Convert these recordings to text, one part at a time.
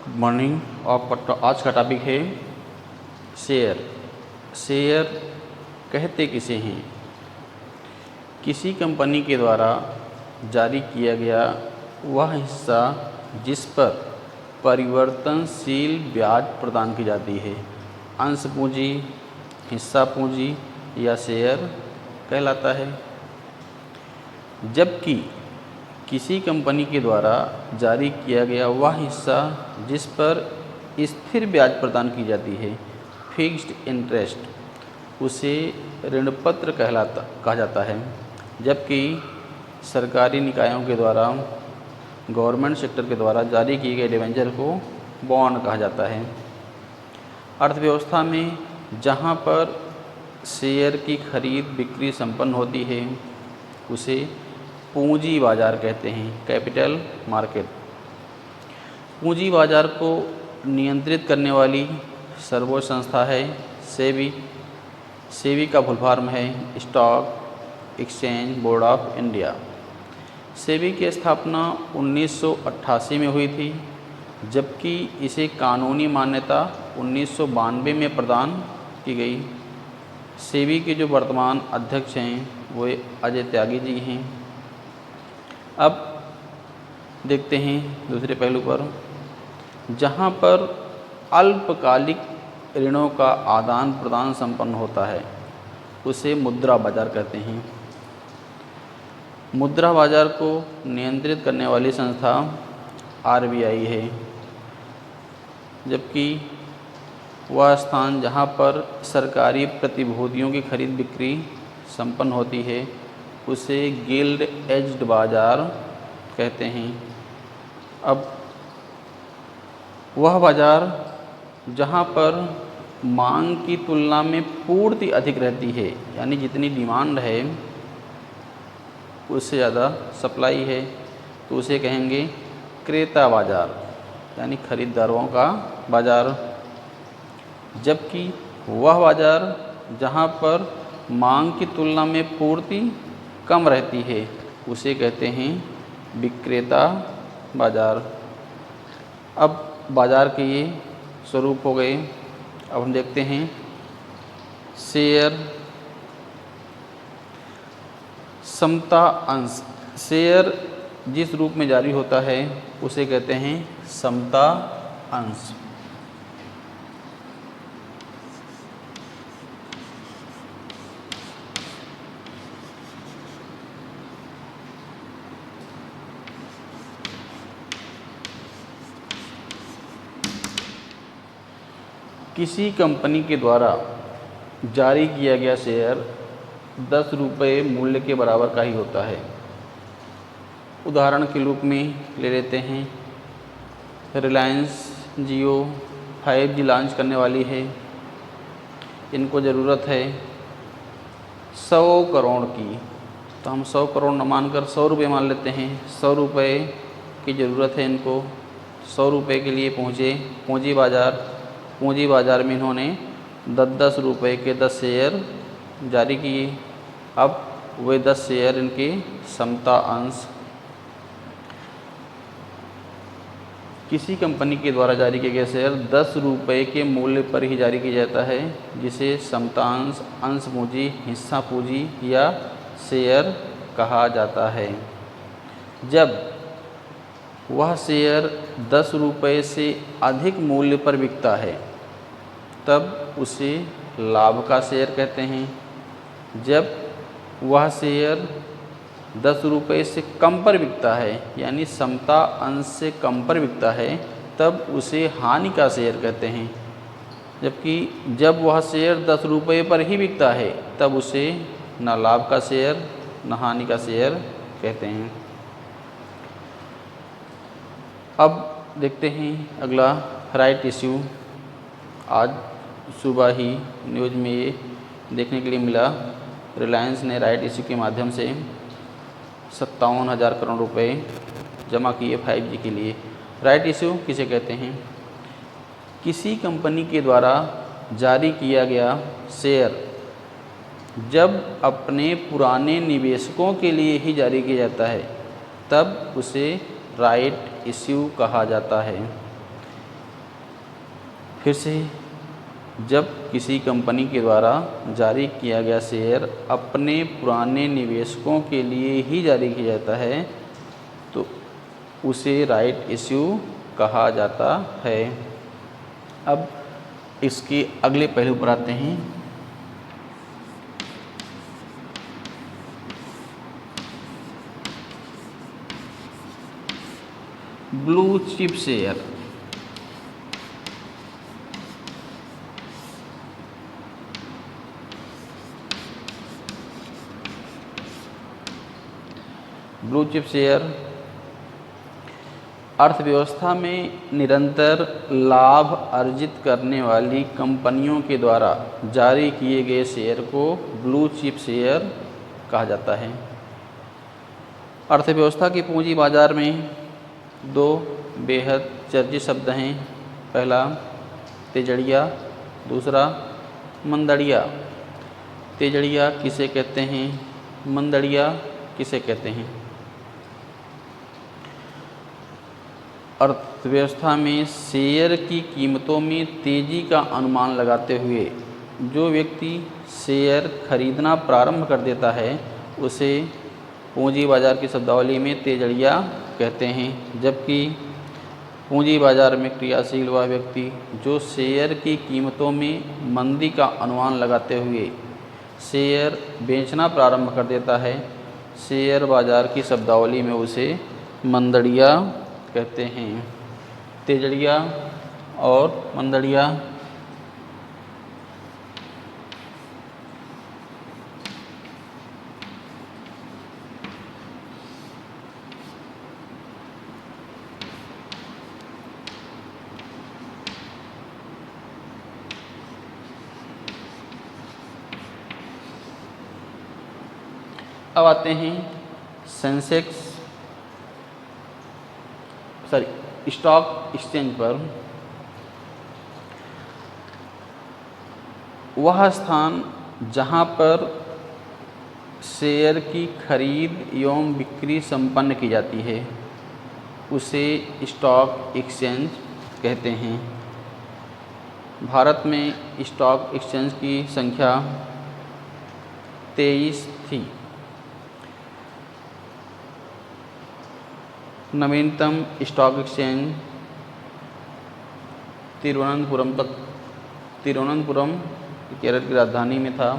Good morning. आपका आज का टॉपिक है शेयर। शेयर कहते किसे हैं? किसी कंपनी के द्वारा जारी किया गया वह हिस्सा जिस पर परिवर्तनशील ब्याज प्रदान की जाती है, अंश पूंजी, हिस्सा पूंजी या शेयर कहलाता है। जबकि किसी कंपनी के द्वारा जारी किया गया वह हिस्सा जिस पर स्थिर ब्याज प्रदान की जाती है, फिक्स्ड इंटरेस्ट, उसे ऋणपत्र कहा जाता है। जबकि सरकारी निकायों के द्वारा, गवर्नमेंट सेक्टर के द्वारा जारी किए गए डिबेंचर को बॉन्ड कहा जाता है। अर्थव्यवस्था में जहां पर शेयर की खरीद बिक्री संपन्न होती है उसे पूंजी बाजार कहते हैं, कैपिटल मार्केट। पूंजी बाजार को नियंत्रित करने वाली सर्वोच्च संस्था है सेबी। सेबी का फुल फॉर्म है stock exchange board of India. SEBI की स्थापना 1988 में हुई थी, जबकि इसे कानूनी मान्यता 1992 में प्रदान की गई। सेबी के जो वर्तमान अध्यक्ष हैं वो अजय त्यागी जी हैं। अब देखते हैं दूसरे पहलू पर, जहां पर अल्पकालिक ऋणों का आदान प्रदान संपन्न होता है उसे मुद्रा बाजार कहते हैं। मुद्रा बाजार को नियंत्रित करने वाली संस्था आरबीआई है। जबकि वह स्थान जहां पर सरकारी प्रतिभूतियों की खरीद बिक्री संपन्न होती है उसे गिल्ड एज्ड बाजार कहते हैं। अब वह बाजार जहां पर मांग की तुलना में पूर्ति अधिक रहती है, यानी जितनी डिमांड है उससे ज़्यादा सप्लाई है, तो उसे कहेंगे क्रेता बाजार, यानी खरीदारों का बाजार। जबकि वह बाजार जहां पर मांग की तुलना में पूर्ति कम रहती है उसे कहते हैं विक्रेता बाजार। अब बाजार के ये स्वरूप हो गए। अब हम देखते हैं शेयर समता अंश। शेयर जिस रूप में जारी होता है उसे कहते हैं समता अंश। किसी कंपनी के द्वारा जारी किया गया शेयर 10 रुपये मूल्य के बराबर का ही होता है। उदाहरण के रूप में ले लेते हैं, रिलायंस जियो 5G लॉन्च करने वाली है। इनको ज़रूरत है 100 करोड़ की, तो हम 100 करोड़ न मानकर 100 रुपये मान लेते हैं। 100 रुपये की ज़रूरत है इनको। 100 रुपये के लिए पहुँचे पूंजी बाजार। पूंजी बाजार में इन्होंने 10-10 रुपये के 10 शेयर जारी किए। अब वे 10 शेयर इनके समता अंश। किसी कंपनी के द्वारा जारी किए गए शेयर 10 रुपये के मूल्य पर ही जारी किया जाता है, जिसे समता अंश, अंश पूंजी, हिस्सा पूंजी या शेयर कहा जाता है। जब वह शेयर 10 रुपये से अधिक मूल्य पर बिकता है तब उसे लाभ का शेयर कहते हैं। जब वह शेयर 10 रुपये से कम पर बिकता है, यानी समता अंश से कम पर बिकता है, तब उसे हानि का शेयर कहते हैं। जबकि जब वह शेयर 10 रुपये पर ही बिकता है तब उसे न लाभ का शेयर न हानि का शेयर कहते हैं। अब देखते हैं अगला, राइट इश्यू। आज सुबह ही न्यूज़ में ये देखने के लिए मिला, रिलायंस ने राइट इश्यू के माध्यम से 57,000 करोड़ रुपए जमा किए 5G के लिए। राइट इश्यू किसे कहते हैं? किसी कंपनी के द्वारा जारी किया गया शेयर जब अपने पुराने निवेशकों के लिए ही जारी किया जाता है तब उसे राइट इश्यू कहा जाता है। फिर से, जब किसी कंपनी के द्वारा जारी किया गया शेयर अपने पुराने निवेशकों के लिए ही जारी किया जाता है तो उसे राइट इश्यू कहा जाता है। अब इसके अगले पहलू पर आते हैं। Blue chip share. Blue chip share अर्थव्यवस्था में निरंतर लाभ अर्जित करने वाली कंपनियों के द्वारा जारी किए गए शेयर को ब्लू चिप शेयर कहा जाता है। अर्थव्यवस्था के पूंजी बाजार में दो बेहद चर्चित शब्द हैं। पहला तेजड़िया, दूसरा मंदड़िया। तेजड़िया किसे कहते हैं, मंदड़िया किसे कहते हैं? अर्थव्यवस्था में शेयर की कीमतों में तेज़ी का अनुमान लगाते हुए जो व्यक्ति शेयर खरीदना प्रारंभ कर देता है उसे पूंजी बाजार की शब्दावली में तेजड़िया कहते हैं। जबकि पूंजी बाजार में क्रियाशील वह व्यक्ति जो शेयर की कीमतों में मंदी का अनुमान लगाते हुए शेयर बेचना प्रारंभ कर देता है, शेयर बाजार की शब्दावली में उसे मंदड़िया कहते हैं। तेजड़िया और मंदड़िया। अब आते हैं सेंसेक्स स्टॉक एक्सचेंज पर। वह स्थान जहां पर शेयर की खरीद एवं बिक्री संपन्न की जाती है उसे स्टॉक एक्सचेंज कहते हैं। भारत में स्टॉक एक्सचेंज की संख्या 23 थी। नवीनतम स्टॉक एक्सचेंज तिरुवनंतपुरम केरल की राजधानी में था।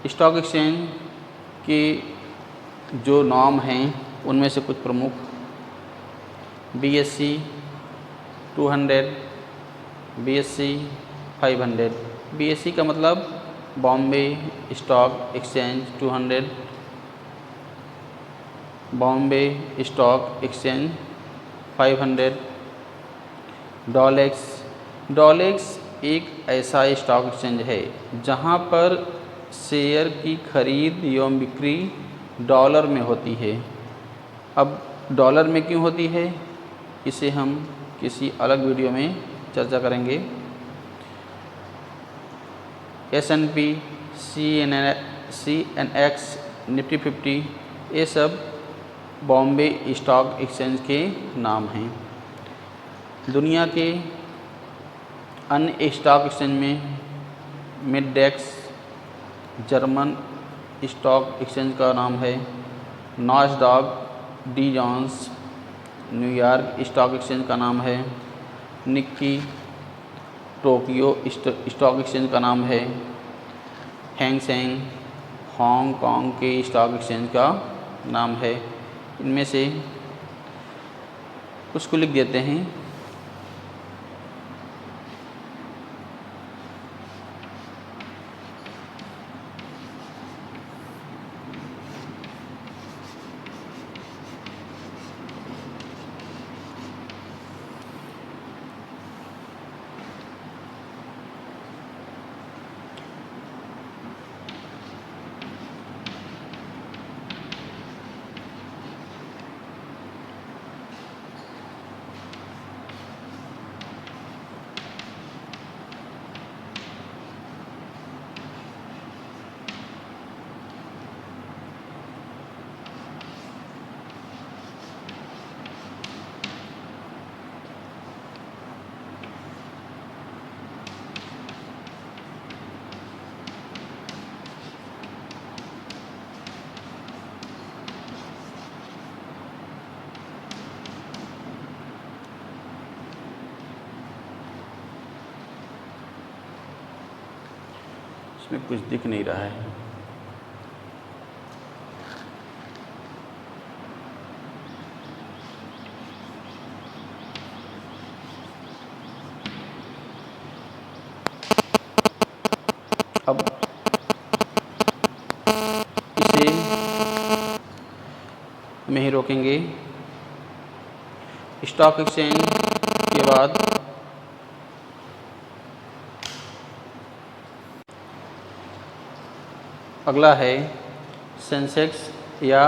स्टॉक एक्सचेंज के जो नाम हैं उनमें से कुछ प्रमुख: BSE 200, BSE 500। BSE का मतलब Bombay stock exchange 200, Bombay stock exchange 500। डॉलेक्स एक ऐसा स्टॉक एक्सचेंज है जहां पर शेयर की खरीद एवं बिक्री डॉलर में होती है। अब डॉलर में क्यों होती है इसे हम किसी अलग वीडियो में चर्चा करेंगे। S&P, CNX, निफ्टी 50 ये सब बॉम्बे स्टॉक एक्सचेंज के नाम हैं। दुनिया के अन्य स्टॉक एक्सचेंज में मिडडेक्स जर्मन स्टॉक एक्सचेंज का नाम है, NASDAQ Dow Jones New York stock exchange का नाम है, निक्की टोक्यो स्टॉक एक्सचेंज का नाम है, हैंग सेंग हांगकांग के स्टॉक एक्सचेंज का नाम है। इनमें से कुछ को लिख देते हैं। इसमें कुछ दिख नहीं रहा है। अब इसे हम यहीं रोकेंगे। स्टॉक एक्सचेंज के बाद अगला है सेंसेक्स या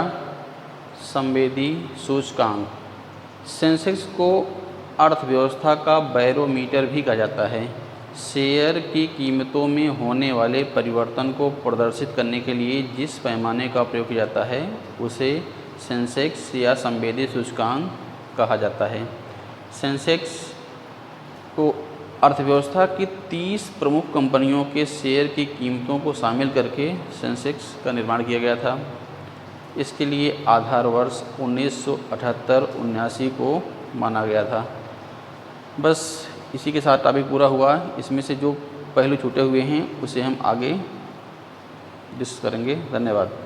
संवेदी सूचकांक। सेंसेक्स को अर्थव्यवस्था का बैरोमीटर भी कहा जाता है। शेयर की कीमतों में होने वाले परिवर्तन को प्रदर्शित करने के लिए जिस पैमाने का प्रयोग किया जाता है उसे सेंसेक्स या संवेदी सूचकांक कहा जाता है। सेंसेक्स को अर्थव्यवस्था की 30 प्रमुख कंपनियों के शेयर की कीमतों को शामिल करके सेंसेक्स का निर्माण किया गया था। इसके लिए आधार वर्ष 1978-79 को माना गया था। बस इसी के साथ टॉपिक पूरा हुआ। इसमें से जो पहलू छूटे हुए हैं उसे हम आगे डिस्कस करेंगे। धन्यवाद।